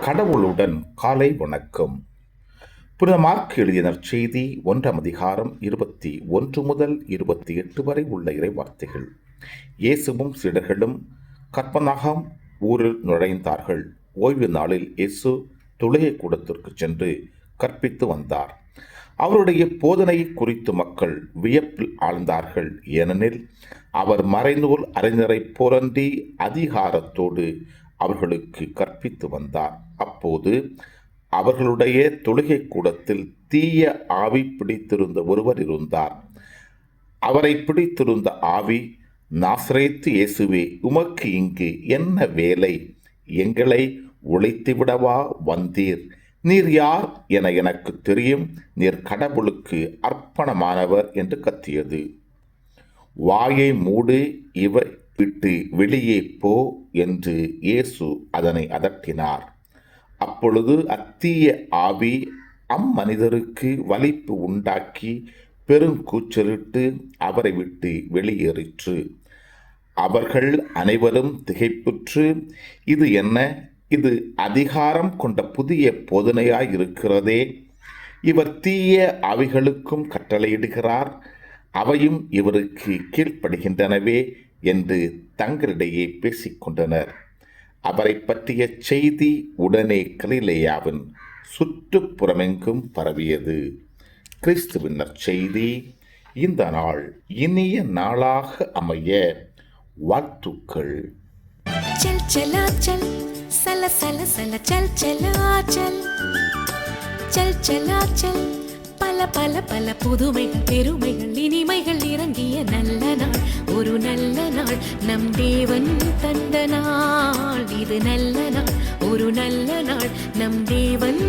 கடவுளுடன் காலை வணக்கம். புனித மார்க் எழுதிய நற்செய்தி 1 21 முதல் 28 வரை உள்ள இறைவார்த்தைகள். இயேசுவும் சீடர்களும் கப்பர்நகாம் ஊரில் நுழைந்தார்கள். ஓய்வு நாளில் இயேசு தொழுகை கூடத்திற்கு சென்று கற்பித்து வந்தார். அவருடைய போதனை குறித்து மக்கள் வியப்பில் ஆழ்ந்தார்கள். ஏனெனில் அவர் மறைநூல் அறிஞரை போலன்றி அதிகாரத்தோடு அவர்களுக்கு கற்பித்து வந்தார். அப்போது அவர்களுடைய தொழுகை கூடத்தில் தீய ஆவி பிடித்திருந்த ஒருவர் இருந்தார். அவரை பிடித்திருந்த ஆவி, நாசரேத்து இயேசுவே, உமக்கு இங்கு என்ன வேலை? எங்களை ஒழித்துவிடவா வந்தீர்? நீர் யார் என எனக்கு தெரியும். நீர் கடவுளுக்கு அர்ப்பணமானவர் என்று கத்தியது. வாயை மூடு, இவை விட்டு வெளியே போ என்று இயேசு அதனை அதட்டினார். அப்பொழுது அத்தீய ஆவி அம்மனிதருக்கு வலிப்பு உண்டாக்கி பெருங்கூச்சலிட்டு அவரை விட்டு வெளியேறிற்று. அவர்கள் அனைவரும் திகைப்புற்று, இது என்ன? இது அதிகாரம் கொண்ட புதிய போதனையாயிருக்கிறதே. இவர் தீய ஆவிகளுக்கும் கட்டளையிடுகிறார், அவையும் இவருக்கு கீழ்ப்படுகின்றனவே என்று தங்களிடையே பேசிக்கொண்டனர். அவரை பற்றிய செய்தி உடனே கலிலேயாவின் சுற்றுப்புறமெங்கும் பரவியது. கிறிஸ்துவின் நற்செய்தி. இந்த நாள் இனிய நாளாக அமைய வாழ்த்துக்கள். चल चला चल सल सल सल चल चला चल चल चला चल பல பல பல புதுமைகள் பெருமைகள் இனிமைகள் இறங்கிய நல்ல நாள், ஒரு நல்ல நாள், நம் தேவன் தந்த நாள். இது நல்ல நாள், ஒரு நல்ல நாள், நம் தேவன்